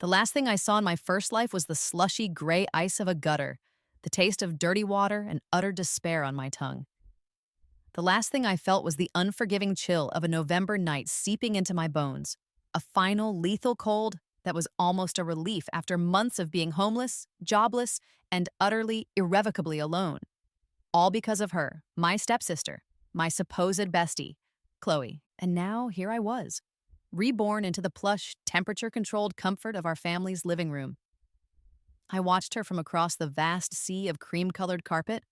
The last thing I saw in my first life was the slushy gray ice of a gutter, the taste of dirty water and utter despair on my tongue. The last thing I felt was the unforgiving chill of a November night seeping into my bones, a final lethal cold that was almost a relief after months of being homeless, jobless, and utterly, irrevocably alone. All because of her, my stepsister, my supposed bestie, Chloe. And now here I was, reborn into the plush, temperature-controlled comfort of our family's living room. I watched her from across the vast sea of cream-colored carpet,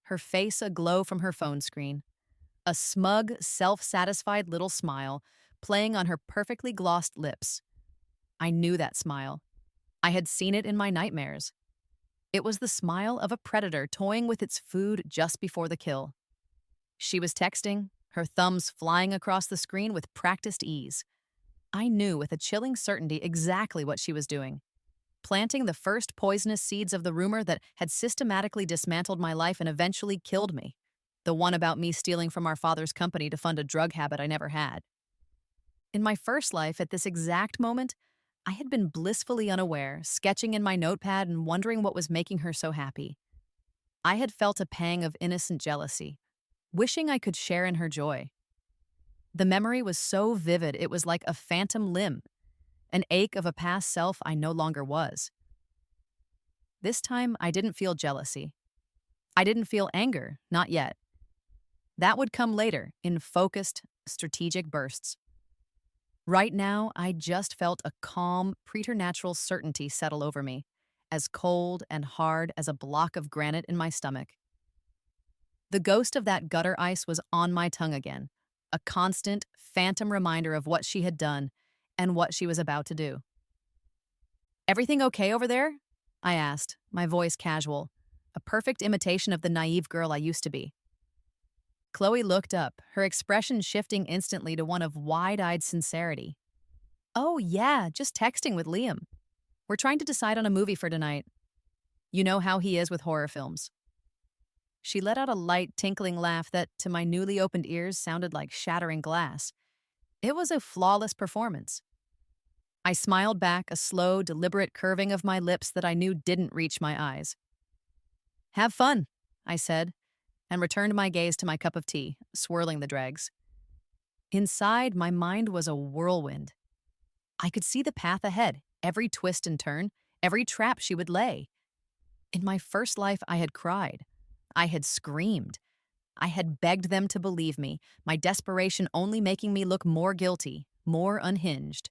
her face aglow from her phone screen, a smug, self-satisfied little smile playing on her perfectly glossed lips. I knew that smile. I had seen it in my nightmares. It was the smile of a predator toying with its food just before the kill. She was texting, her thumbs flying across the screen with practiced ease. I knew with a chilling certainty exactly what she was doing, planting the first poisonous seeds of the rumor that had systematically dismantled my life and eventually killed me, the one about me stealing from our father's company to fund a drug habit I never had. In my first life, at this exact moment, I had been blissfully unaware, sketching in my notepad and wondering what was making her so happy. I had felt a pang of innocent jealousy, wishing I could share in her joy. The memory was so vivid it was like a phantom limb, an ache of a past self I no longer was. This time, I didn't feel jealousy. I didn't feel anger, not yet. That would come later, in focused, strategic bursts. Right now, I just felt a calm, preternatural certainty settle over me, as cold and hard as a block of granite in my stomach. The ghost of that gutter ice was on my tongue again, a constant, phantom reminder of what she had done and what she was about to do. "Everything okay over there?" I asked, my voice casual, a perfect imitation of the naive girl I used to be. Chloe looked up, her expression shifting instantly to one of wide-eyed sincerity. "Oh, yeah, just texting with Liam. We're trying to decide on a movie for tonight. You know how he is with horror films." She let out a light, tinkling laugh that, to my newly opened ears, sounded like shattering glass. It was a flawless performance. I smiled back, a slow, deliberate curving of my lips that I knew didn't reach my eyes. "Have fun," I said, and returned my gaze to my cup of tea, swirling the dregs. Inside, my mind was a whirlwind. I could see the path ahead, every twist and turn, every trap she would lay. In my first life, I had cried. I had screamed. I had begged them to believe me, my desperation only making me look more guilty, more unhinged.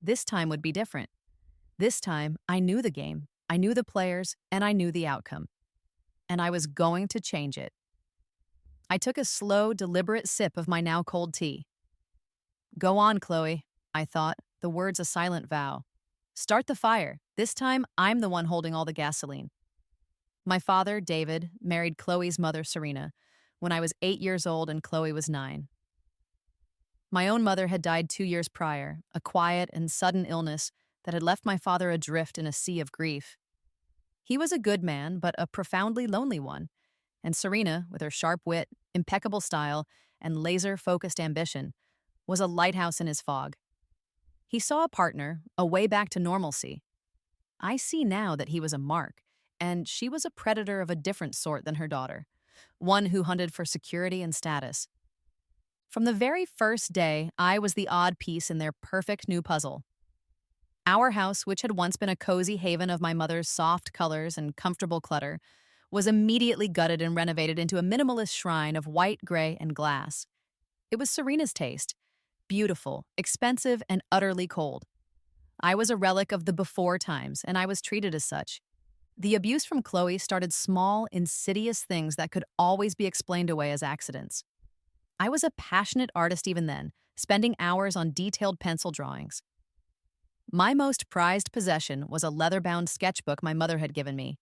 This time would be different. This time, I knew the game, I knew the players, and I knew the outcome. And I was going to change it. I took a slow, deliberate sip of my now cold tea. "Go on, Chloe," I thought, the words a silent vow. "Start the fire. This time, I'm the one holding all the gasoline." My father, David, married Chloe's mother, Serena, when I was 8 years old and Chloe was 9. My own mother had died 2 years prior, a quiet and sudden illness that had left my father adrift in a sea of grief. He was a good man, but a profoundly lonely one, and Serena, with her sharp wit, impeccable style, and laser-focused ambition, was a lighthouse in his fog. He saw a partner, a way back to normalcy. I see now that he was a mark, and she was a predator of a different sort than her daughter, one who hunted for security and status. From the very first day, I was the odd piece in their perfect new puzzle. Our house, which had once been a cozy haven of my mother's soft colors and comfortable clutter, was immediately gutted and renovated into a minimalist shrine of white, gray, and glass. It was Serena's taste, beautiful, expensive, and utterly cold. I was a relic of the before times, and I was treated as such. The abuse from Chloe started small, insidious things that could always be explained away as accidents. I was a passionate artist even then, spending hours on detailed pencil drawings. My most prized possession was a leather-bound sketchbook my mother had given me.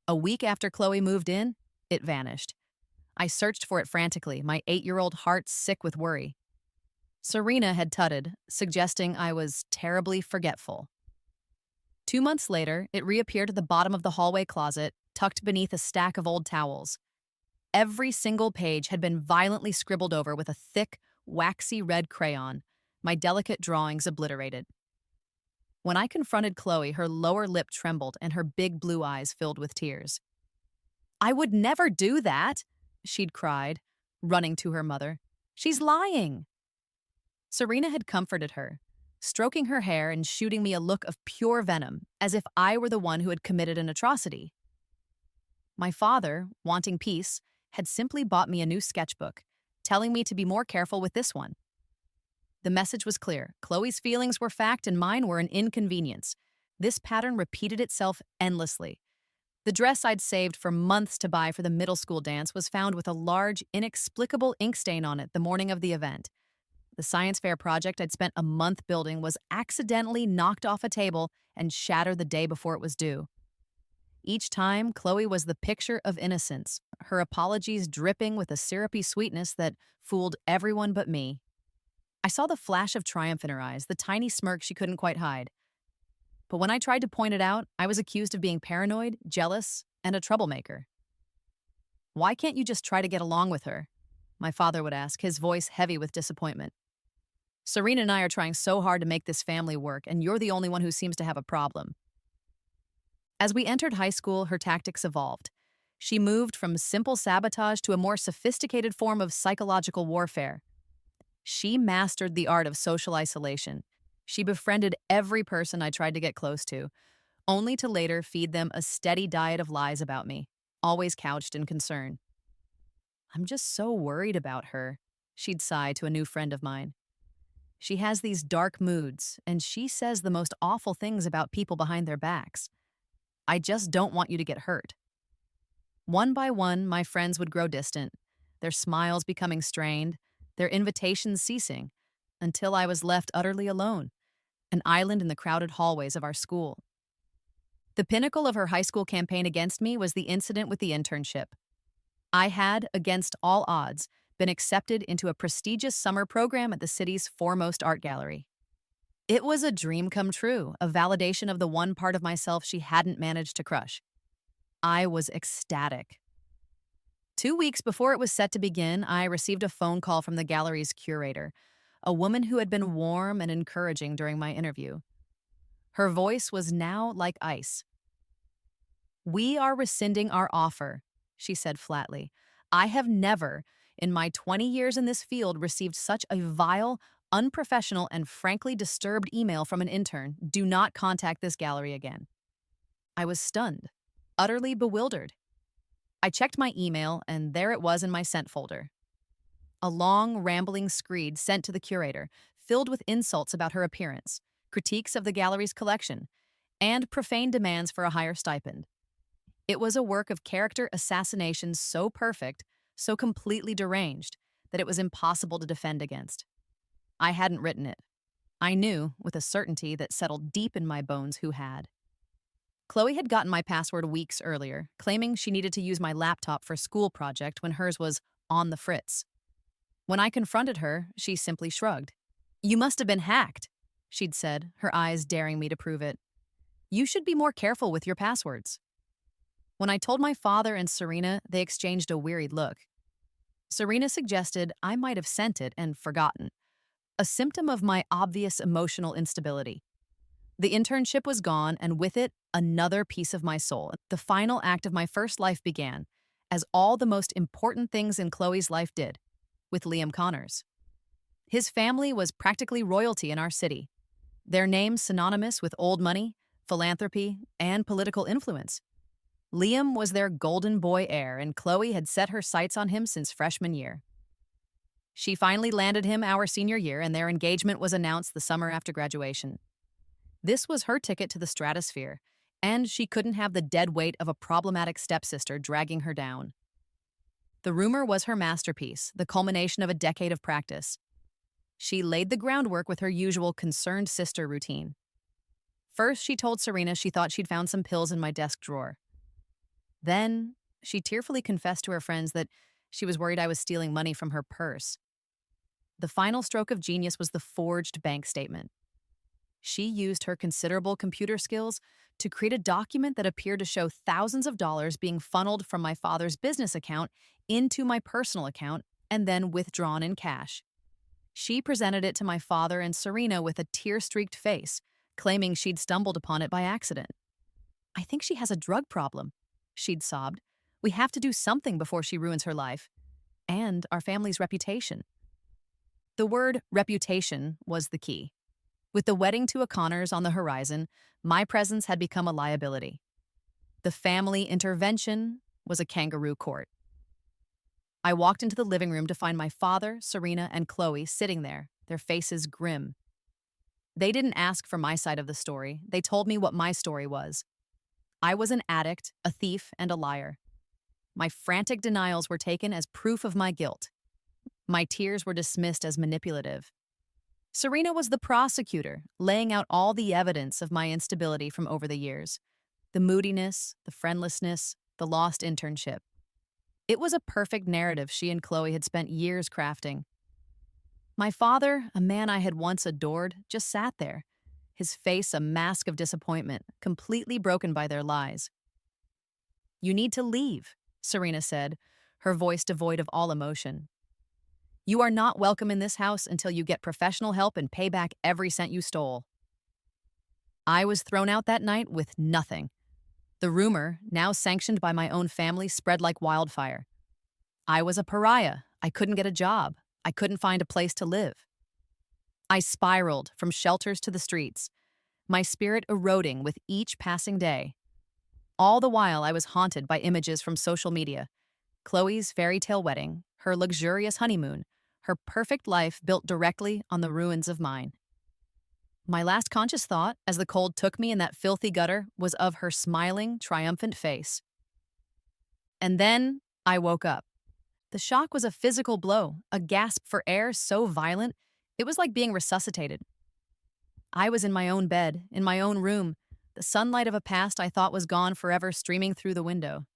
A week after Chloe moved in, it vanished. I searched for it frantically, my 8-year-old heart sick with worry. Serena had tutted, suggesting I was terribly forgetful. 2 months later, it reappeared at the bottom of the hallway closet, tucked beneath a stack of old towels. Every single page had been violently scribbled over with a thick, waxy red crayon, my delicate drawings obliterated. When I confronted Chloe, her lower lip trembled and her big blue eyes filled with tears. I would never do that, she'd cried, running to her mother. She's lying. Serena had comforted her, stroking her hair and shooting me a look of pure venom, as if I were the one who had committed an atrocity. My father, wanting peace, had simply bought me a new sketchbook, telling me to be more careful with this one. The message was clear. Chloe's feelings were fact and mine were an inconvenience. This pattern repeated itself endlessly. The dress I'd saved for months to buy for the middle school dance was found with a large, inexplicable ink stain on it the morning of the event. The science fair project I'd spent a month building was accidentally knocked off a table and shattered the day before it was due. Each time, Chloe was the picture of innocence, her apologies dripping with a syrupy sweetness that fooled everyone but me. I saw the flash of triumph in her eyes, the tiny smirk she couldn't quite hide. But when I tried to point it out, I was accused of being paranoid, jealous, and a troublemaker. Why can't you just try to get along with her? My father would ask, his voice heavy with disappointment. Serena and I are trying so hard to make this family work, and you're the only one who seems to have a problem. As we entered high school, her tactics evolved. She moved from simple sabotage to a more sophisticated form of psychological warfare. She mastered the art of social isolation. She befriended every person I tried to get close to, only to later feed them a steady diet of lies about me, always couched in concern. I'm just so worried about her, she'd sigh to a new friend of mine. She has these dark moods, and she says the most awful things about people behind their backs. I just don't want you to get hurt. One by one, my friends would grow distant, their smiles becoming strained, their invitations ceasing, until I was left utterly alone, an island in the crowded hallways of our school. The pinnacle of her high school campaign against me was the incident with the internship. I had, against all odds, been accepted into a prestigious summer program at the city's foremost art gallery. It was a dream come true, a validation of the one part of myself she hadn't managed to crush. I was ecstatic. 2 weeks before it was set to begin, I received a phone call from the gallery's curator, a woman who had been warm and encouraging during my interview. Her voice was now like ice. "We are rescinding our offer," she said flatly. "I have never, in my 20 years in this field, received such a vile, unprofessional, and frankly disturbed email from an intern. Do not contact this gallery again." I was stunned, utterly bewildered. I checked my email, and there it was in my sent folder. A long, rambling screed sent to the curator, filled with insults about her appearance, critiques of the gallery's collection, and profane demands for a higher stipend. It was a work of character assassination so perfect, so completely deranged, that it was impossible to defend against. I hadn't written it. I knew, with a certainty that settled deep in my bones, who had. Chloe had gotten my password weeks earlier, claiming she needed to use my laptop for a school project when hers was on the fritz. When I confronted her, she simply shrugged. "You must have been hacked," she'd said, her eyes daring me to prove it. "You should be more careful with your passwords." When I told my father and Serena, they exchanged a wearied look. Serena suggested I might have sent it and forgotten, a symptom of my obvious emotional instability. The internship was gone, and with it, another piece of my soul. The final act of my first life began, as all the most important things in Chloe's life did, with Liam Connors. His family was practically royalty in our city, their names synonymous with old money, philanthropy, and political influence. Liam was their golden boy heir, and Chloe had set her sights on him since freshman year. She finally landed him our senior year, and their engagement was announced the summer after graduation. This was her ticket to the stratosphere, and she couldn't have the dead weight of a problematic stepsister dragging her down. The rumor was her masterpiece, the culmination of a decade of practice. She laid the groundwork with her usual concerned sister routine. First, she told Serena she thought she'd found some pills in my desk drawer. Then, she tearfully confessed to her friends that she was worried I was stealing money from her purse. The final stroke of genius was the forged bank statement. She used her considerable computer skills to create a document that appeared to show thousands of dollars being funneled from my father's business account into my personal account and then withdrawn in cash. She presented it to my father and Serena with a tear-streaked face, claiming she'd stumbled upon it by accident. "I think she has a drug problem," she'd sobbed. "We have to do something before she ruins her life and our family's reputation." The word reputation was the key. With the wedding to O'Connor's on the horizon, my presence had become a liability. The family intervention was a kangaroo court. I walked into the living room to find my father, Serena, and Chloe sitting there, their faces grim. They didn't ask for my side of the story. They told me what my story was. I was an addict, a thief, and a liar. My frantic denials were taken as proof of my guilt. My tears were dismissed as manipulative. Serena was the prosecutor, laying out all the evidence of my instability from over the years. The moodiness, the friendlessness, the lost internship. It was a perfect narrative she and Chloe had spent years crafting. My father, a man I had once adored, just sat there, his face a mask of disappointment, completely broken by their lies. "You need to leave," Serena said, her voice devoid of all emotion. "You are not welcome in this house until you get professional help and pay back every cent you stole." I was thrown out that night with nothing. The rumor, now sanctioned by my own family, spread like wildfire. I was a pariah. I couldn't get a job. I couldn't find a place to live. I spiraled from shelters to the streets, my spirit eroding with each passing day. All the while, I was haunted by images from social media. Chloe's fairy tale wedding, her luxurious honeymoon, her perfect life built directly on the ruins of mine. My last conscious thought, as the cold took me in that filthy gutter, was of her smiling, triumphant face. And then I woke up. The shock was a physical blow, a gasp for air so violent, it was like being resuscitated. I was in my own bed, in my own room, the sunlight of a past I thought was gone forever streaming through the window.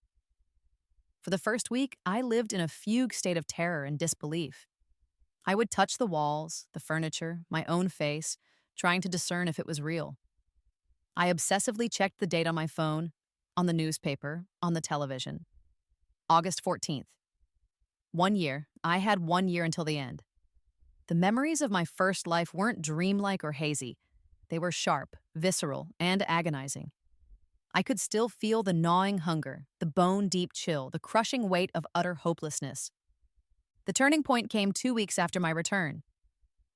For the first week, I lived in a fugue state of terror and disbelief. I would touch the walls, the furniture, my own face, trying to discern if it was real. I obsessively checked the date on my phone, on the newspaper, on the television. August 14th. 1 year. I had 1 year until the end. The memories of my first life weren't dreamlike or hazy. They were sharp, visceral, and agonizing. I could still feel the gnawing hunger, the bone-deep chill, the crushing weight of utter hopelessness. The turning point came 2 weeks after my return.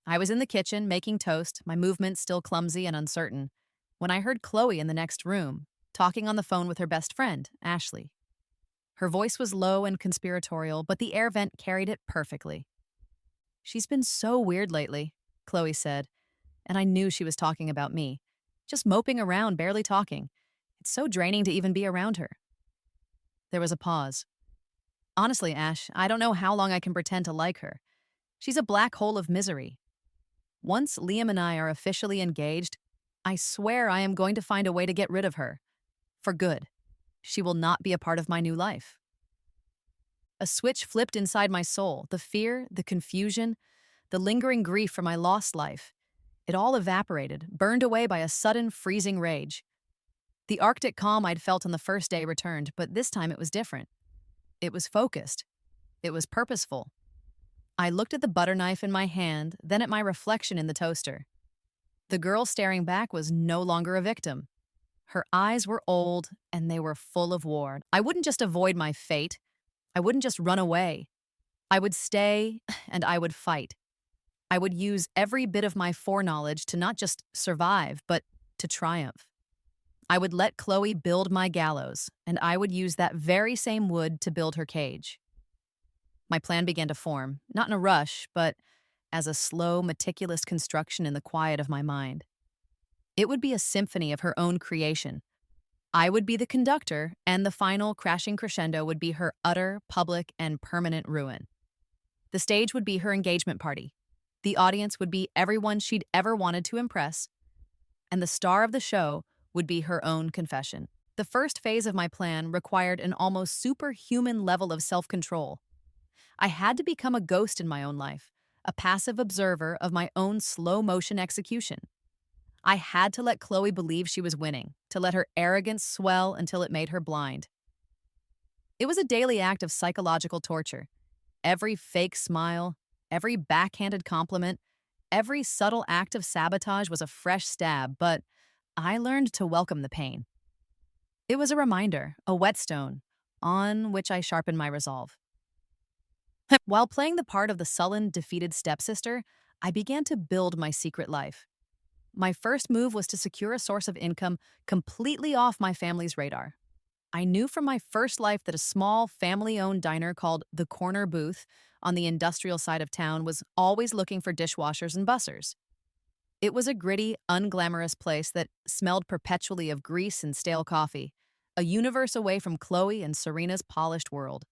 I was in the kitchen, making toast, my movements still clumsy and uncertain, when I heard Chloe in the next room, talking on the phone with her best friend, Ashley. Her voice was low and conspiratorial, but the air vent carried it perfectly. "She's been so weird lately," Chloe said, and I knew she was talking about me. Just moping around, barely talking. It's so draining to even be around her. There was a pause. "Honestly, Ash, I don't know how long I can pretend to like her. She's a black hole of misery. Once Liam and I are officially engaged, I swear I am going to find a way to get rid of her. For good. She will not be a part of my new life." A switch flipped inside my soul, the fear, the confusion, the lingering grief for my lost life. It all evaporated, burned away by a sudden, freezing rage. The Arctic calm I'd felt on the first day returned, but this time it was different. It was focused. It was purposeful. I looked at the butter knife in my hand, then at my reflection in the toaster. The girl staring back was no longer a victim. Her eyes were old, and they were full of war. I wouldn't just avoid my fate. I wouldn't just run away. I would stay, and I would fight. I would use every bit of my foreknowledge to not just survive, but to triumph. I would let Chloe build my gallows, and I would use that very same wood to build her cage. My plan began to form, not in a rush, but as a slow, meticulous construction in the quiet of my mind. It would be a symphony of her own creation. I would be the conductor, and the final crashing crescendo would be her utter, public, and permanent ruin. The stage would be her engagement party. The audience would be everyone she'd ever wanted to impress, and the star of the show would be her own confession. The first phase of my plan required an almost superhuman level of self-control. I had to become a ghost in my own life, a passive observer of my own slow-motion execution. I had to let Chloe believe she was winning, to let her arrogance swell until it made her blind. It was a daily act of psychological torture. Every fake smile, every backhanded compliment, Every subtle act of sabotage was a fresh stab, but I learned to welcome the pain. It was a reminder, a whetstone, on which I sharpened my resolve. While playing the part of the sullen, defeated stepsister, I began to build my secret life. My first move was to secure a source of income completely off my family's radar. I knew from my first life that a small, family owned diner called The Corner Booth on the industrial side of town was always looking for dishwashers and bussers. It was a gritty, unglamorous place that smelled perpetually of grease and stale coffee, a universe away from Chloe and Serena's polished world.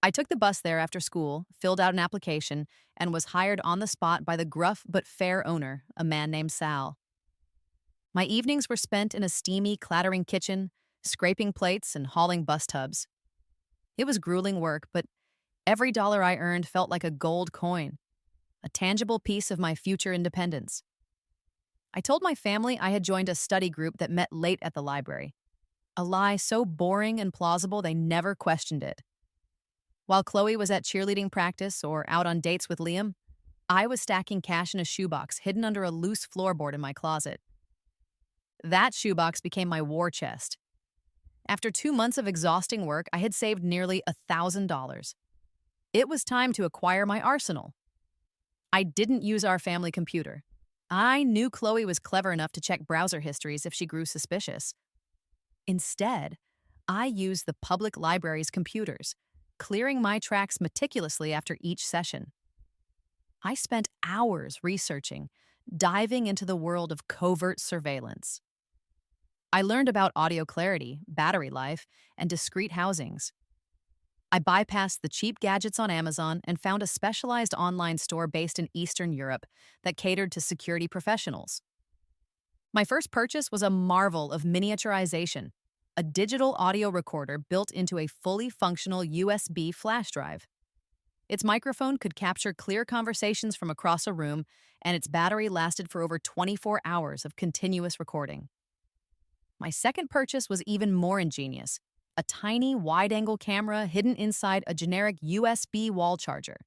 I took the bus there after school, filled out an application, and was hired on the spot by the gruff but fair owner, a man named Sal. My evenings were spent in a steamy, clattering kitchen, scraping plates and hauling bus tubs. It was grueling work, but every dollar I earned felt like a gold coin, a tangible piece of my future independence. I told my family I had joined a study group that met late at the library, a lie so boring and plausible they never questioned it. While Chloe was at cheerleading practice or out on dates with Liam, I was stacking cash in a shoebox hidden under a loose floorboard in my closet. That shoebox became my war chest. After 2 months of exhausting work, I had saved nearly $1,000. It was time to acquire my arsenal. I didn't use our family computer. I knew Chloe was clever enough to check browser histories if she grew suspicious. Instead, I used the public library's computers, clearing my tracks meticulously after each session. I spent hours researching, diving into the world of covert surveillance. I learned about audio clarity, battery life, and discrete housings. I bypassed the cheap gadgets on Amazon and found a specialized online store based in Eastern Europe that catered to security professionals. My first purchase was a marvel of miniaturization, a digital audio recorder built into a fully functional USB flash drive. Its microphone could capture clear conversations from across a room, and its battery lasted for over 24 hours of continuous recording. My second purchase was even more ingenious, a tiny, wide-angle camera hidden inside a generic USB wall charger.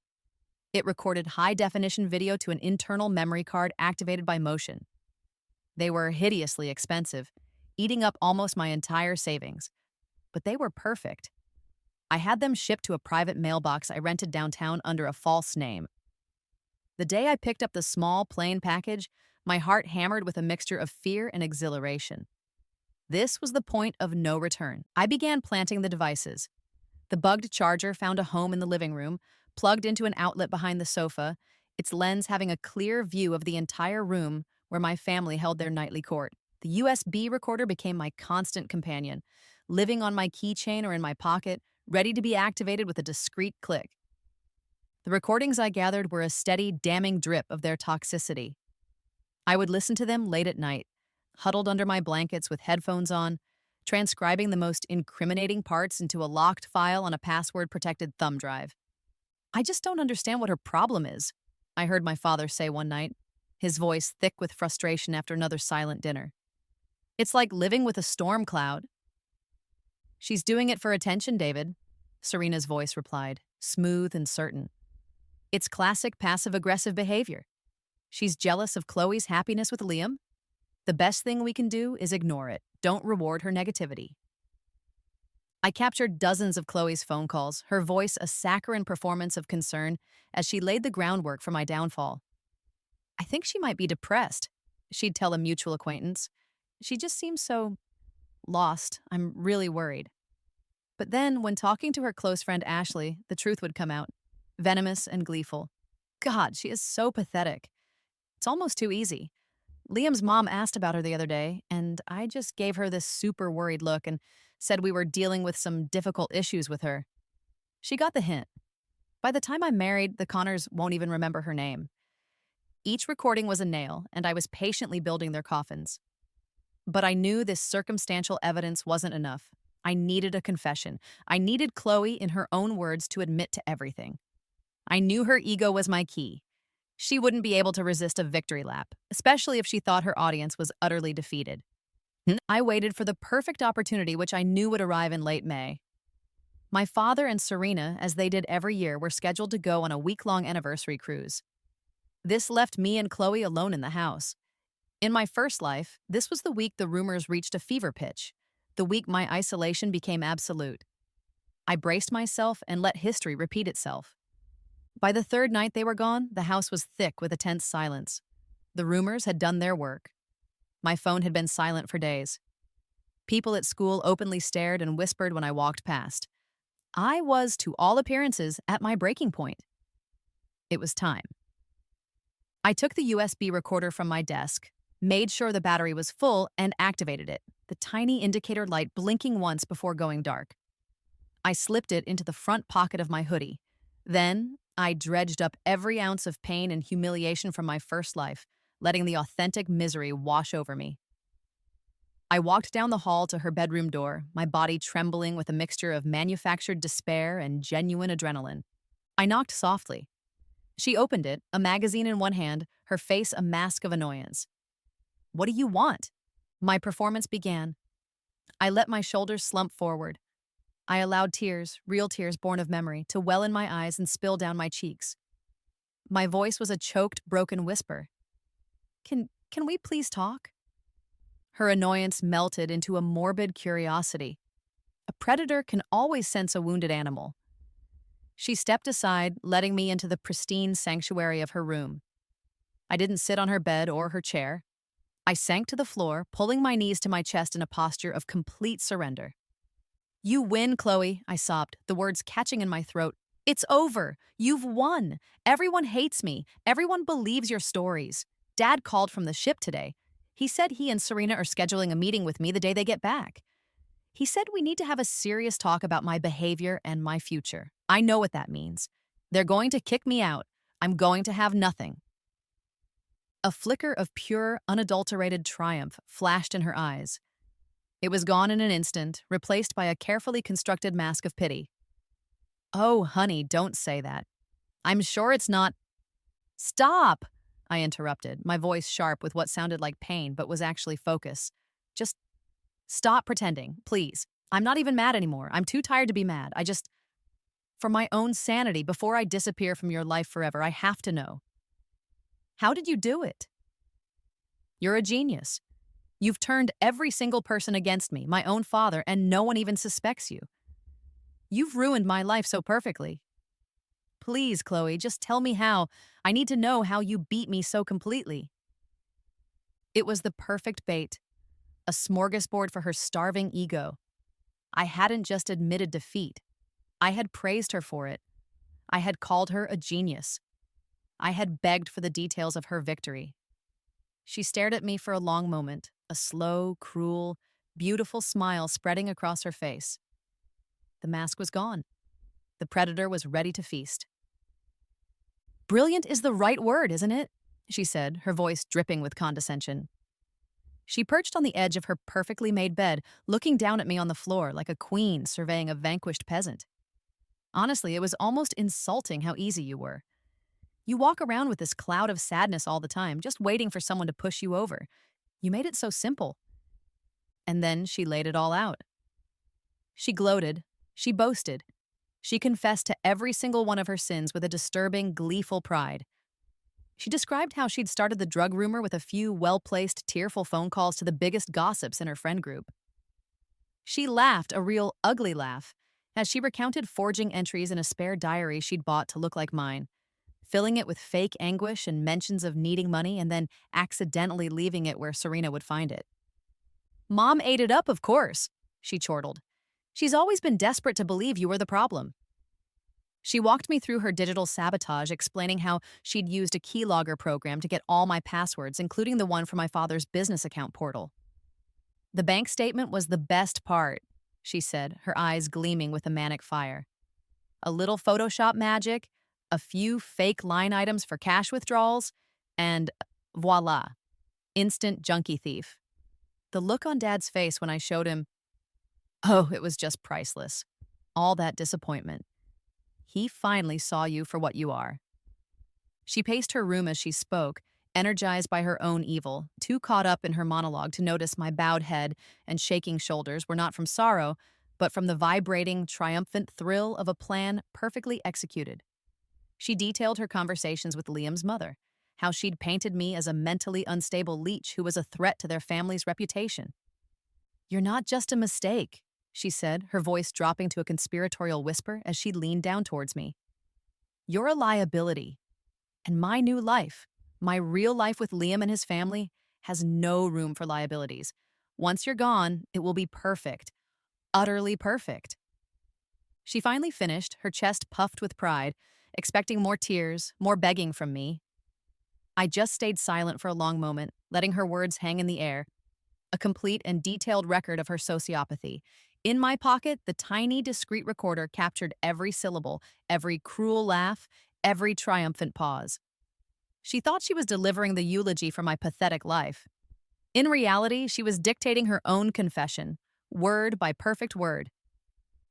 It recorded high-definition video to an internal memory card activated by motion. They were hideously expensive, eating up almost my entire savings. But they were perfect. I had them shipped to a private mailbox I rented downtown under a false name. The day I picked up the small, plain package, my heart hammered with a mixture of fear and exhilaration. This was the point of no return. I began planting the devices. The bugged charger found a home in the living room, plugged into an outlet behind the sofa, its lens having a clear view of the entire room where my family held their nightly court. The USB recorder became my constant companion, living on my keychain or in my pocket, ready to be activated with a discreet click. The recordings I gathered were a steady, damning drip of their toxicity. I would listen to them late at night, huddled under my blankets with headphones on, transcribing the most incriminating parts into a locked file on a password-protected thumb drive. "I just don't understand what her problem is," I heard my father say one night, his voice thick with frustration after another silent dinner. "It's like living with a storm cloud." "She's doing it for attention, David," Serena's voice replied, smooth and certain. "It's classic passive-aggressive behavior. She's jealous of Chloe's happiness with Liam. The best thing we can do is ignore it. Don't reward her negativity." I captured dozens of Chloe's phone calls, her voice a saccharine performance of concern as she laid the groundwork for my downfall. "I think she might be depressed," she'd tell a mutual acquaintance. "She just seems so lost. I'm really worried." But then, when talking to her close friend Ashley, the truth would come out, venomous and gleeful. "God, she is so pathetic. It's almost too easy. Liam's mom asked about her the other day, and I just gave her this super worried look and said we were dealing with some difficult issues with her. She got the hint. By the time I'm married, the Connors won't even remember her name." Each recording was a nail, and I was patiently building their coffins. But I knew this circumstantial evidence wasn't enough. I needed a confession. I needed Chloe, in her own words, to admit to everything. I knew her ego was my key. She wouldn't be able to resist a victory lap, especially if she thought her audience was utterly defeated. I waited for the perfect opportunity, which I knew would arrive in late May. My father and Serena, as they did every year, were scheduled to go on a week-long anniversary cruise. This left me and Chloe alone in the house. In my first life, this was the week the rumors reached a fever pitch, the week my isolation became absolute. I braced myself and let history repeat itself. By the third night they were gone, the house was thick with a tense silence. The rumors had done their work. My phone had been silent for days. People at school openly stared and whispered when I walked past. I was, to all appearances, at my breaking point. It was time. I took the USB recorder from my desk, made sure the battery was full, and activated it, the tiny indicator light blinking once before going dark. I slipped it into the front pocket of my hoodie. Then, I dredged up every ounce of pain and humiliation from my first life, letting the authentic misery wash over me. I walked down the hall to her bedroom door, my body trembling with a mixture of manufactured despair and genuine adrenaline. I knocked softly. She opened it, a magazine in one hand, her face a mask of annoyance. "What do you want?" My performance began. I let my shoulders slump forward. I allowed tears, real tears born of memory, to well in my eyes and spill down my cheeks. My voice was a choked, broken whisper. Can we please talk?" Her annoyance melted into a morbid curiosity. A predator can always sense a wounded animal. She stepped aside, letting me into the pristine sanctuary of her room. I didn't sit on her bed or her chair. I sank to the floor, pulling my knees to my chest in a posture of complete surrender. "You win, Chloe," I sobbed, the words catching in my throat. "It's over. You've won. Everyone hates me. Everyone believes your stories. Dad called from the ship today. He said he and Serena are scheduling a meeting with me the day they get back. He said we need to have a serious talk about my behavior and my future. I know what that means. They're going to kick me out. I'm going to have nothing." A flicker of pure, unadulterated triumph flashed in her eyes. It was gone in an instant, replaced by a carefully constructed mask of pity. "Oh, honey, don't say that. I'm sure it's not—" "Stop!" I interrupted, my voice sharp with what sounded like pain but was actually focus. "Just stop pretending, please. I'm not even mad anymore. I'm too tired to be mad. For my own sanity, before I disappear from your life forever, I have to know. How did you do it? You're a genius. You've turned every single person against me, my own father, and no one even suspects you. You've ruined my life so perfectly. Please, Chloe, just tell me how. I need to know how you beat me so completely." It was the perfect bait, a smorgasbord for her starving ego. I hadn't just admitted defeat. I had praised her for it. I had called her a genius. I had begged for the details of her victory. She stared at me for a long moment, a slow, cruel, beautiful smile spreading across her face. The mask was gone. The predator was ready to feast. "Brilliant is the right word, isn't it?" she said, her voice dripping with condescension. She perched on the edge of her perfectly made bed, looking down at me on the floor like a queen surveying a vanquished peasant. "Honestly, it was almost insulting how easy you were. You walk around with this cloud of sadness all the time, just waiting for someone to push you over. You made it so simple." And then she laid it all out. She gloated. She boasted. She confessed to every single one of her sins with a disturbing, gleeful pride. She described how she'd started the drug rumor with a few well-placed, tearful phone calls to the biggest gossips in her friend group. She laughed, a real ugly laugh, as she recounted forging entries in a spare diary she'd bought to look like mine, filling it with fake anguish and mentions of needing money and then accidentally leaving it where Serena would find it. "Mom ate it up, of course," she chortled. "She's always been desperate to believe you were the problem." She walked me through her digital sabotage, explaining how she'd used a keylogger program to get all my passwords, including the one for my father's business account portal. "The bank statement was the best part," she said, her eyes gleaming with a manic fire. "A little Photoshop magic, a few fake line items for cash withdrawals, and voila, instant junkie thief." The look on Dad's face when I showed him, oh, it was just priceless. All that disappointment. He finally saw you for what you are. She paced her room as she spoke, energized by her own evil, too caught up in her monologue to notice my bowed head and shaking shoulders were not from sorrow, but from the vibrating, triumphant thrill of a plan perfectly executed. She detailed her conversations with Liam's mother, how she'd painted me as a mentally unstable leech who was a threat to their family's reputation. "You're not just a mistake," she said, her voice dropping to a conspiratorial whisper as she leaned down towards me. "You're a liability, and my new life, my real life with Liam and his family, has no room for liabilities. Once you're gone, it will be perfect, utterly perfect." She finally finished, her chest puffed with pride, expecting more tears, more begging from me. I just stayed silent for a long moment, letting her words hang in the air, a complete and detailed record of her sociopathy. In my pocket, the tiny, discreet recorder captured every syllable, every cruel laugh, every triumphant pause. She thought she was delivering the eulogy for my pathetic life. In reality, she was dictating her own confession, word by perfect word.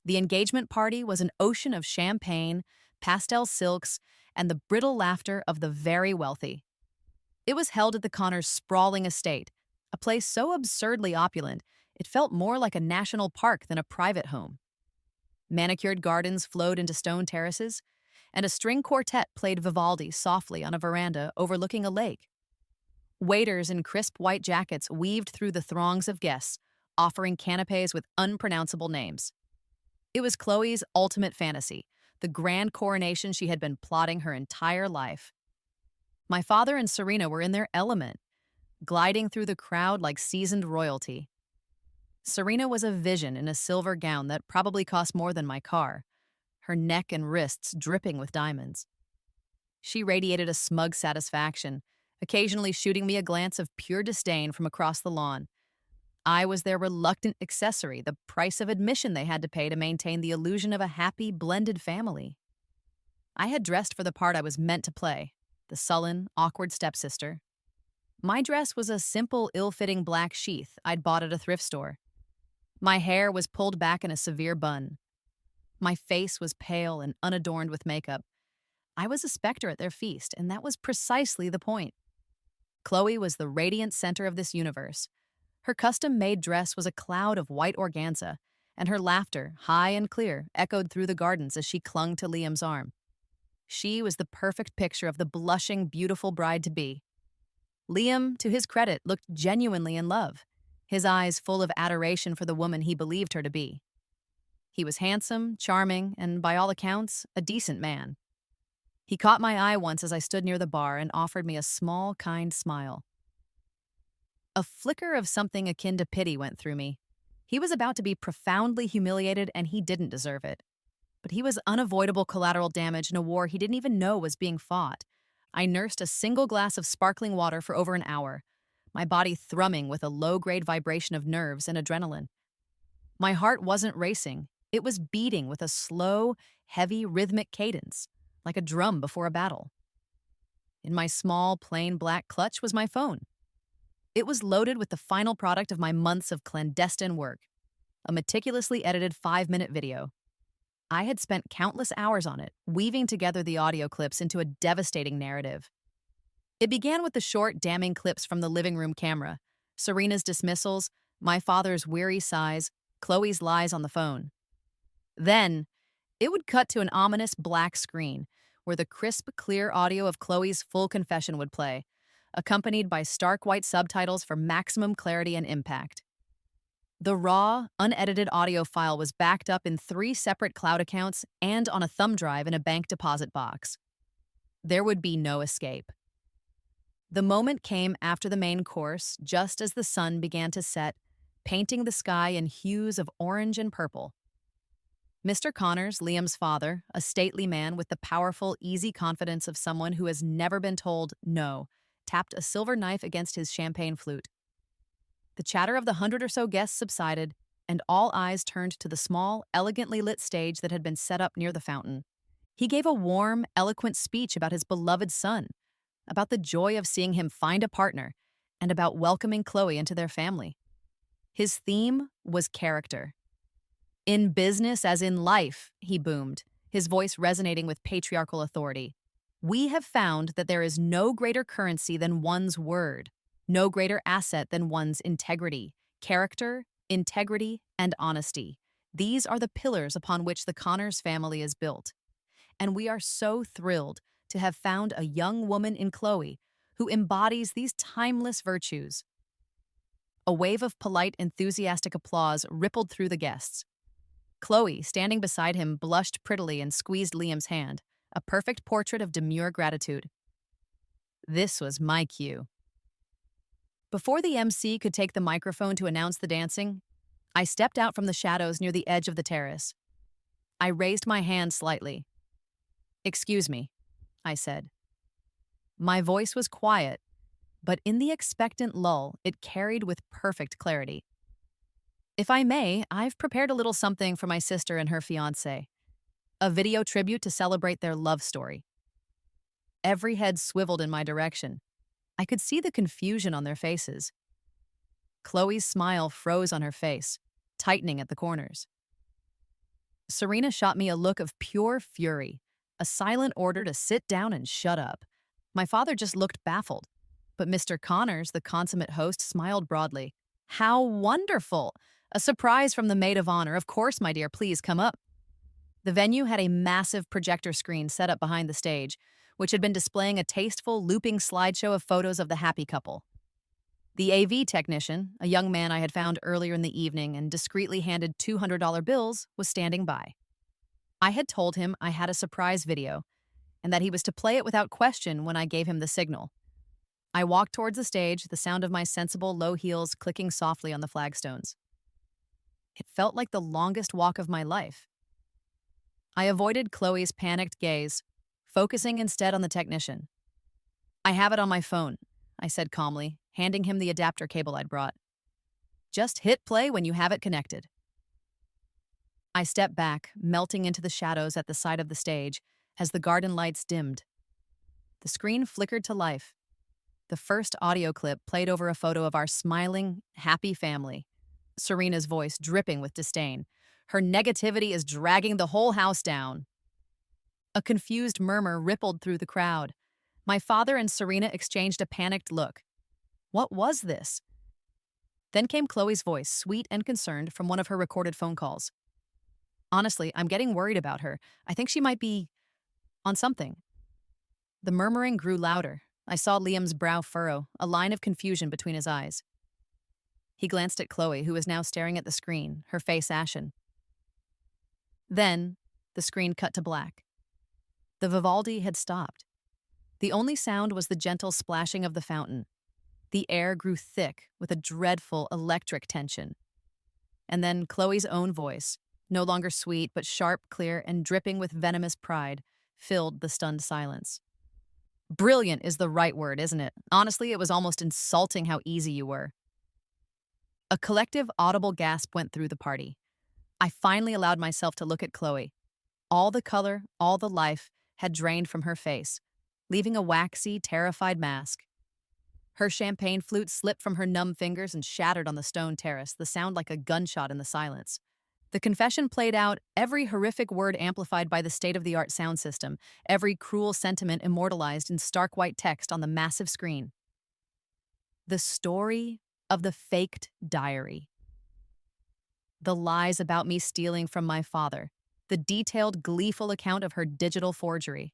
The engagement party was an ocean of champagne, pastel silks, and the brittle laughter of the very wealthy. It was held at the Connors' sprawling estate, a place so absurdly opulent, it felt more like a national park than a private home. Manicured gardens flowed into stone terraces, and a string quartet played Vivaldi softly on a veranda overlooking a lake. Waiters in crisp white jackets weaved through the throngs of guests, offering canapes with unpronounceable names. It was Chloe's ultimate fantasy, the grand coronation she had been plotting her entire life. My father and Serena were in their element, gliding through the crowd like seasoned royalty. Serena was a vision in a silver gown that probably cost more than my car, her neck and wrists dripping with diamonds. She radiated a smug satisfaction, occasionally shooting me a glance of pure disdain from across the lawn. I was their reluctant accessory, the price of admission they had to pay to maintain the illusion of a happy, blended family. I had dressed for the part I was meant to play, the sullen, awkward stepsister. My dress was a simple, ill-fitting black sheath I'd bought at a thrift store. My hair was pulled back in a severe bun. My face was pale and unadorned with makeup. I was a specter at their feast, and that was precisely the point. Chloe was the radiant center of this universe. Her custom-made dress was a cloud of white organza, and her laughter, high and clear, echoed through the gardens as she clung to Liam's arm. She was the perfect picture of the blushing, beautiful bride-to-be. Liam, to his credit, looked genuinely in love, his eyes full of adoration for the woman he believed her to be. He was handsome, charming, and, by all accounts, a decent man. He caught my eye once as I stood near the bar and offered me a small, kind smile. A flicker of something akin to pity went through me. He was about to be profoundly humiliated, and he didn't deserve it. But he was unavoidable collateral damage in a war he didn't even know was being fought. I nursed a single glass of sparkling water for over an hour, my body thrumming with a low-grade vibration of nerves and adrenaline. My heart wasn't racing. It was beating with a slow, heavy, rhythmic cadence, like a drum before a battle. In my small, plain black clutch was my phone. It was loaded with the final product of my months of clandestine work, a meticulously edited 5-minute video. I had spent countless hours on it, weaving together the audio clips into a devastating narrative. It began with the short, damning clips from the living room camera, Serena's dismissals, my father's weary sighs, Chloe's lies on the phone. Then, it would cut to an ominous black screen, where the crisp, clear audio of Chloe's full confession would play, accompanied by stark white subtitles for maximum clarity and impact. The raw, unedited audio file was backed up in 3 separate cloud accounts and on a thumb drive in a bank deposit box. There would be no escape. The moment came after the main course, just as the sun began to set, painting the sky in hues of orange and purple. Mr. Connors, Liam's father, a stately man with the powerful, easy confidence of someone who has never been told no, tapped a silver knife against his champagne flute. The chatter of the 100 or so guests subsided, and all eyes turned to the small, elegantly lit stage that had been set up near the fountain. He gave a warm, eloquent speech about his beloved son, about the joy of seeing him find a partner, and about welcoming Chloe into their family. His theme was character. "In business as in life," he boomed, his voice resonating with patriarchal authority. "We have found that there is no greater currency than one's word, no greater asset than one's integrity, character, integrity, and honesty. These are the pillars upon which the Connors family is built. And we are so thrilled to have found a young woman in Chloe who embodies these timeless virtues. A wave of polite, enthusiastic applause rippled through the guests. Chloe, standing beside him, blushed prettily and squeezed Liam's hand, a perfect portrait of demure gratitude. This was my cue. Before the MC could take the microphone to announce the dancing, I stepped out from the shadows near the edge of the terrace. I raised my hand slightly. "Excuse me," I said. My voice was quiet, but in the expectant lull, it carried with perfect clarity. "If I may, I've prepared a little something for my sister and her fiancé. A video tribute to celebrate their love story." Every head swiveled in my direction. I could see the confusion on their faces. Chloe's smile froze on her face, tightening at the corners. Serena shot me a look of pure fury, a silent order to sit down and shut up. My father just looked baffled, but Mr. Connors, the consummate host, smiled broadly. "How wonderful! A surprise from the maid of honor. Of course, my dear, please come up." The venue had a massive projector screen set up behind the stage, which had been displaying a tasteful, looping slideshow of photos of the happy couple. The AV technician, a young man I had found earlier in the evening and discreetly handed $200 bills, was standing by. I had told him I had a surprise video, and that he was to play it without question when I gave him the signal. I walked towards the stage, the sound of my sensible low heels clicking softly on the flagstones. It felt like the longest walk of my life. I avoided Chloe's panicked gaze, focusing instead on the technician. "I have it on my phone," I said calmly, handing him the adapter cable I'd brought. "Just hit play when you have it connected." I stepped back, melting into the shadows at the side of the stage as the garden lights dimmed. The screen flickered to life. The first audio clip played over a photo of our smiling, happy family. Serena's voice dripping with disdain. "Her negativity is dragging the whole house down." A confused murmur rippled through the crowd. My father and Serena exchanged a panicked look. What was this? Then came Chloe's voice, sweet and concerned, from one of her recorded phone calls. "Honestly, I'm getting worried about her. I think she might be on something." The murmuring grew louder. I saw Liam's brow furrow, a line of confusion between his eyes. He glanced at Chloe, who was now staring at the screen, her face ashen. Then, the screen cut to black. The Vivaldi had stopped. The only sound was the gentle splashing of the fountain. The air grew thick with a dreadful electric tension. And then Chloe's own voice, no longer sweet but sharp, clear, and dripping with venomous pride, filled the stunned silence. "Brilliant is the right word, isn't it? Honestly, it was almost insulting how easy you were." A collective audible gasp went through the party. I finally allowed myself to look at Chloe. All the color, all the life, had drained from her face, leaving a waxy, terrified mask. Her champagne flute slipped from her numb fingers and shattered on the stone terrace, the sound like a gunshot in the silence. The confession played out, every horrific word amplified by the state-of-the-art sound system, every cruel sentiment immortalized in stark white text on the massive screen. The story of the faked diary. The lies about me stealing from my father. The detailed, gleeful account of her digital forgery.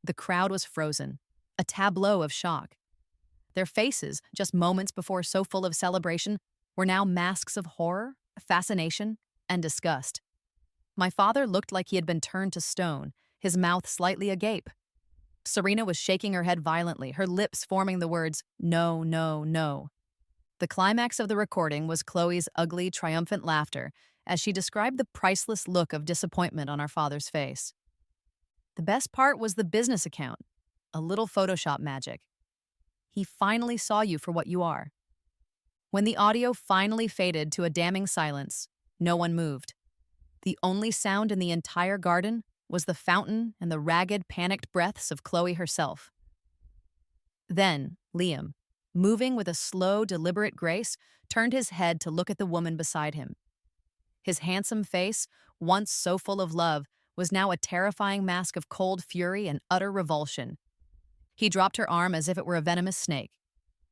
The crowd was frozen, a tableau of shock. Their faces, just moments before so full of celebration, were now masks of horror, fascination, and disgust. My father looked like he had been turned to stone, his mouth slightly agape. Serena was shaking her head violently, her lips forming the words, "No, no, no." The climax of the recording was Chloe's ugly, triumphant laughter as she described the priceless look of disappointment on our father's face. The best part was the business account, a little Photoshop magic. He finally saw you for what you are. When the audio finally faded to a damning silence, no one moved. The only sound in the entire garden was the fountain and the ragged, panicked breaths of Chloe herself. Then, Liam, moving with a slow, deliberate grace, turned his head to look at the woman beside him. His handsome face, once so full of love, was now a terrifying mask of cold fury and utter revulsion. He dropped her arm as if it were a venomous snake.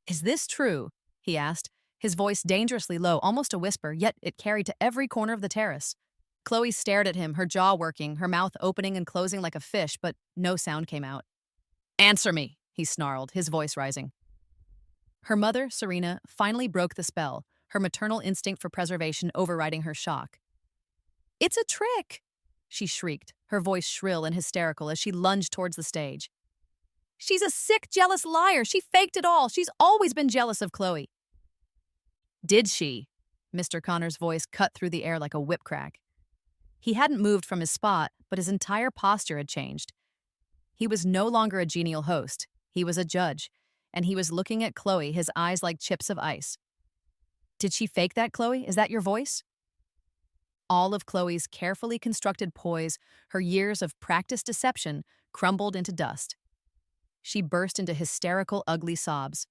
"Is this true?" he asked, his voice dangerously low, almost a whisper, yet it carried to every corner of the terrace. Chloe stared at him, her jaw working, her mouth opening and closing like a fish, but no sound came out. "Answer me," he snarled, his voice rising. Her mother, Serena, finally broke the spell, her maternal instinct for preservation overriding her shock. It's a trick! She shrieked, her voice shrill and hysterical as she lunged towards the stage. She's a sick, jealous liar. She faked it all. She's always been jealous of Chloe. Did she? Mr. Connor's voice cut through the air like a whip crack. He hadn't moved from his spot, but his entire posture had changed. He was no longer a genial host. He was a judge, and he was looking at Chloe, his eyes like chips of ice. Did she fake that, Chloe? Is that your voice? All of Chloe's carefully constructed poise, her years of practiced deception, crumbled into dust. She burst into hysterical, ugly sobs.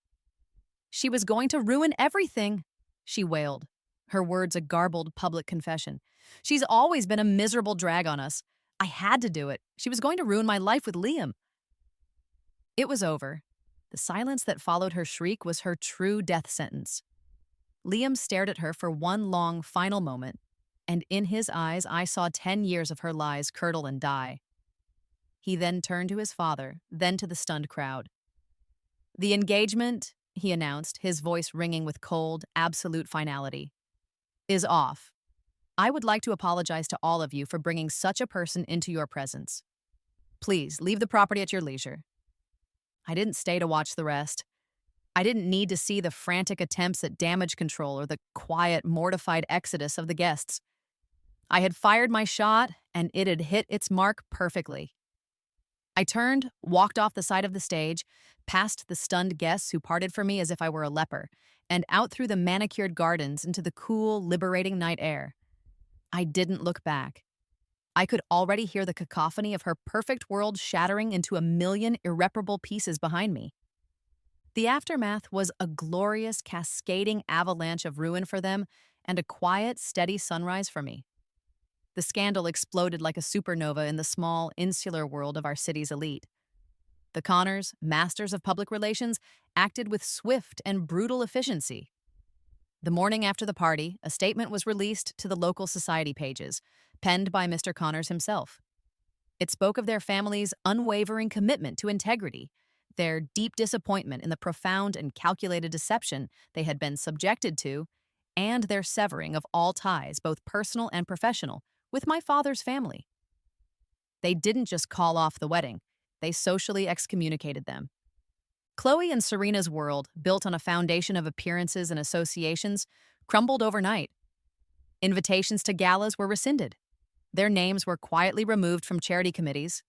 She was going to ruin everything, she wailed, her words a garbled public confession. She's always been a miserable drag on us. I had to do it. She was going to ruin my life with Liam. It was over. The silence that followed her shriek was her true death sentence. Liam stared at her for one long, final moment, and in his eyes I saw 10 years of her lies curdle and die. He then turned to his father, then to the stunned crowd. The engagement, he announced, his voice ringing with cold, absolute finality, is off. I would like to apologize to all of you for bringing such a person into your presence. Please, leave the property at your leisure. I didn't stay to watch the rest. I didn't need to see the frantic attempts at damage control or the quiet, mortified exodus of the guests. I had fired my shot, and it had hit its mark perfectly. I turned, walked off the side of the stage, past the stunned guests who parted from me as if I were a leper, and out through the manicured gardens into the cool, liberating night air. I didn't look back. I could already hear the cacophony of her perfect world shattering into a million irreparable pieces behind me. The aftermath was a glorious, cascading avalanche of ruin for them and a quiet, steady sunrise for me. The scandal exploded like a supernova in the small, insular world of our city's elite. The Connors, masters of public relations, acted with swift and brutal efficiency. The morning after the party, a statement was released to the local society pages, penned by Mr. Connors himself. It spoke of their family's unwavering commitment to integrity, their deep disappointment in the profound and calculated deception they had been subjected to, and their severing of all ties, both personal and professional, with my father's family. They didn't just call off the wedding, they socially excommunicated them. Chloe and Serena's world, built on a foundation of appearances and associations, crumbled overnight. Invitations to galas were rescinded. Their names were quietly removed from charity committees.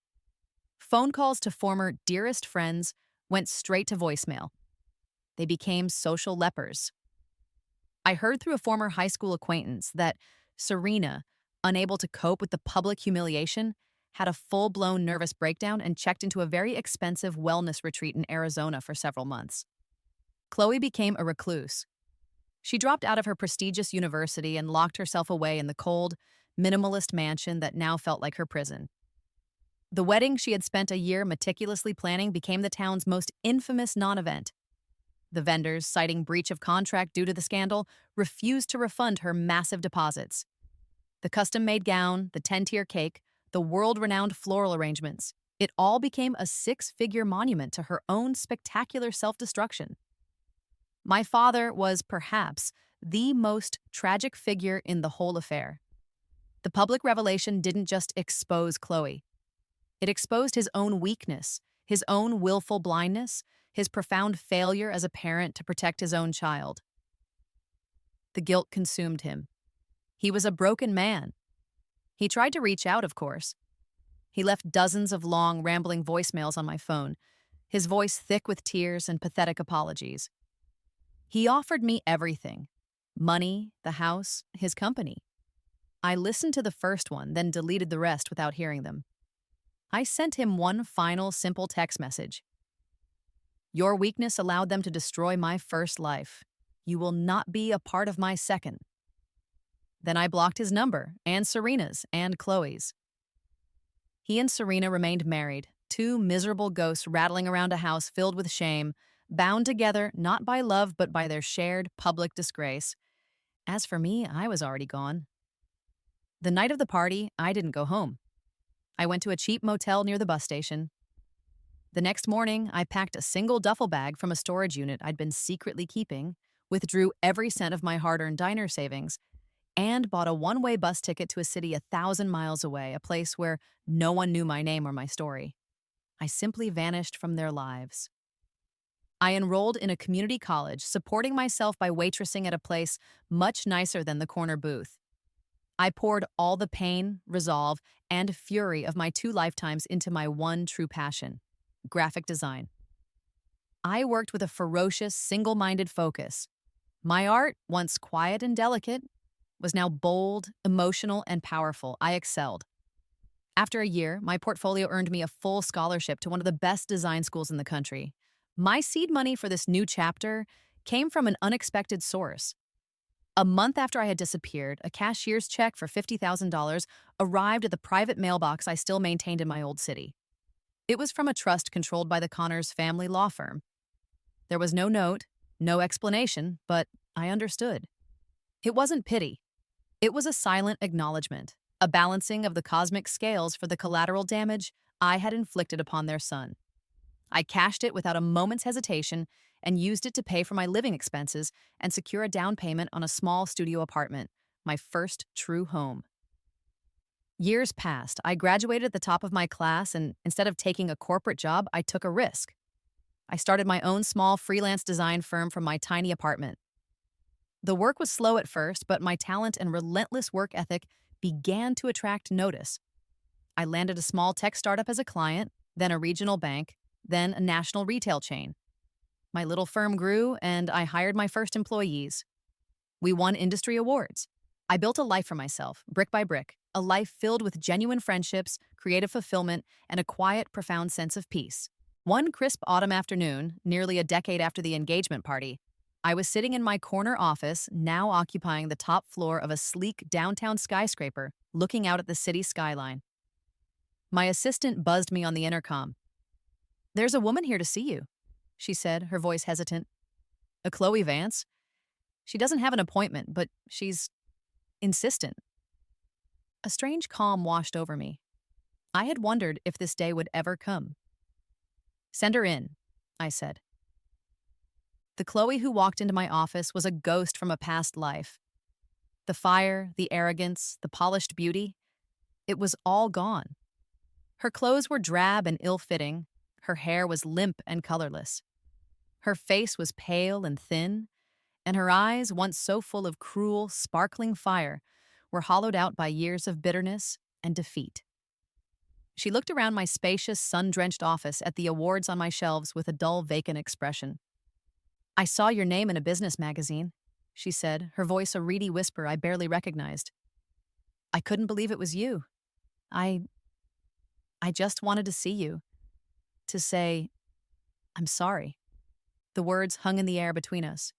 Phone calls to former dearest friends went straight to voicemail. They became social lepers. I heard through a former high school acquaintance that Serena, unable to cope with the public humiliation, had a full-blown nervous breakdown and checked into a very expensive wellness retreat in Arizona for several months. Chloe became a recluse. She dropped out of her prestigious university and locked herself away in the cold, minimalist mansion that now felt like her prison. The wedding she had spent a year meticulously planning became the town's most infamous non-event. The vendors, citing breach of contract due to the scandal, refused to refund her massive deposits. The custom-made gown, the 10-tier cake, the world-renowned floral arrangements, it all became a 6-figure monument to her own spectacular self-destruction. My father was, perhaps, the most tragic figure in the whole affair. The public revelation didn't just expose Chloe. It exposed his own weakness, his own willful blindness, his profound failure as a parent to protect his own child. The guilt consumed him. He was a broken man. He tried to reach out, of course. He left dozens of long, rambling voicemails on my phone, his voice thick with tears and pathetic apologies. He offered me everything: money, the house, his company. I listened to the first one, then deleted the rest without hearing them. I sent him one final, simple text message. Your weakness allowed them to destroy my first life. You will not be a part of my second. Then I blocked his number, and Serena's, and Chloe's. He and Serena remained married, two miserable ghosts rattling around a house filled with shame, bound together not by love but by their shared public disgrace. As for me, I was already gone. The night of the party, I didn't go home. I went to a cheap motel near the bus station. The next morning, I packed a single duffel bag from a storage unit I'd been secretly keeping, withdrew every cent of my hard earned diner savings, and bought a one-way bus ticket to a city 1,000 miles away, a place where no one knew my name or my story. I simply vanished from their lives. I enrolled in a community college, supporting myself by waitressing at a place much nicer than the corner booth. I poured all the pain, resolve, and fury of my 2 lifetimes into my one true passion: graphic design. I worked with a ferocious, single minded focus. My art, once quiet and delicate, was now bold, emotional, and powerful. I excelled. After a year, my portfolio earned me a full scholarship to one of the best design schools in the country. My seed money for this new chapter came from an unexpected source. A month after I had disappeared, a cashier's check for $50,000 arrived at the private mailbox I still maintained in my old city. It was from a trust controlled by the Connors family law firm. There was no note, no explanation, but I understood. It wasn't pity. It was a silent acknowledgement, a balancing of the cosmic scales for the collateral damage I had inflicted upon their son. I cashed it without a moment's hesitation and used it to pay for my living expenses and secure a down payment on a small studio apartment, my first true home. Years passed. I graduated at the top of my class, and instead of taking a corporate job, I took a risk. I started my own small freelance design firm from my tiny apartment. The work was slow at first, but my talent and relentless work ethic began to attract notice. I landed a small tech startup as a client, then a regional bank, then a national retail chain. My little firm grew, and I hired my first employees. We won industry awards. I built a life for myself, brick by brick, a life filled with genuine friendships, creative fulfillment, and a quiet, profound sense of peace. One crisp autumn afternoon, nearly a decade after the engagement party, I was sitting in my corner office, now occupying the top floor of a sleek downtown skyscraper, looking out at the city skyline. My assistant buzzed me on the intercom. "There's a woman here to see you," she said, her voice hesitant. "A Chloe Vance? She doesn't have an appointment, but she's insistent." A strange calm washed over me. I had wondered if this day would ever come. "Send her in," I said. The Chloe who walked into my office was a ghost from a past life. The fire, the arrogance, the polished beauty, it was all gone. Her clothes were drab and ill-fitting. Her hair was limp and colorless. Her face was pale and thin, and her eyes, once so full of cruel, sparkling fire, were hollowed out by years of bitterness and defeat. She looked around my spacious, sun-drenched office at the awards on my shelves with a dull, vacant expression. "I saw your name in a business magazine," she said, her voice a reedy whisper I barely recognized. "I couldn't believe it was you. I just wanted to see you, to say, I'm sorry." The words hung in the air between us.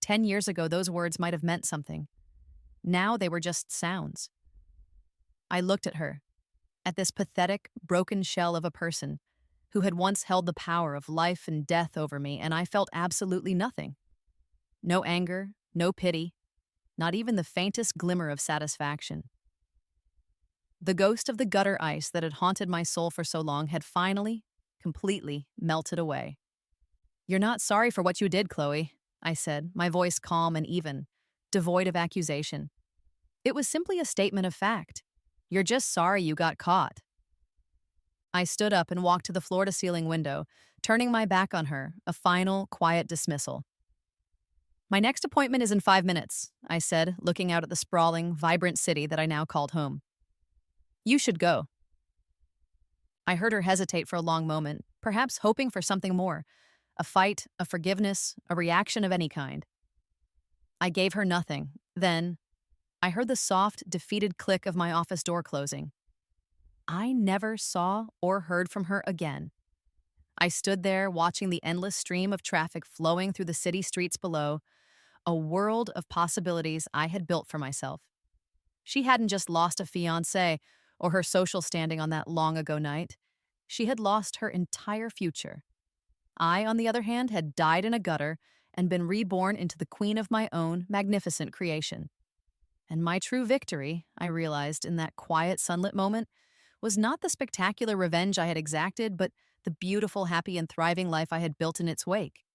10 years ago, those words might have meant something. Now they were just sounds. I looked at her, at this pathetic, broken shell of a person who had once held the power of life and death over me, and I felt absolutely nothing. No anger, no pity, not even the faintest glimmer of satisfaction. The ghost of the gutter ice that had haunted my soul for so long had finally, completely melted away. "You're not sorry for what you did, Chloe," I said, my voice calm and even, devoid of accusation. It was simply a statement of fact. You're just sorry you got caught. I stood up and walked to the floor-to-ceiling window, turning my back on her, a final, quiet dismissal. "My next appointment is in 5 minutes," I said, looking out at the sprawling, vibrant city that I now called home. "You should go." I heard her hesitate for a long moment, perhaps hoping for something more, a fight, a forgiveness, a reaction of any kind. I gave her nothing. Then, I heard the soft, defeated click of my office door closing. I never saw or heard from her again. I stood there watching the endless stream of traffic flowing through the city streets below, a world of possibilities I had built for myself. She hadn't just lost a fiancé or her social standing on that long-ago night. She had lost her entire future. I, on the other hand, had died in a gutter and been reborn into the queen of my own magnificent creation. And my true victory, I realized in that quiet sunlit moment, was not the spectacular revenge I had exacted, but the beautiful, happy, and thriving life I had built in its wake.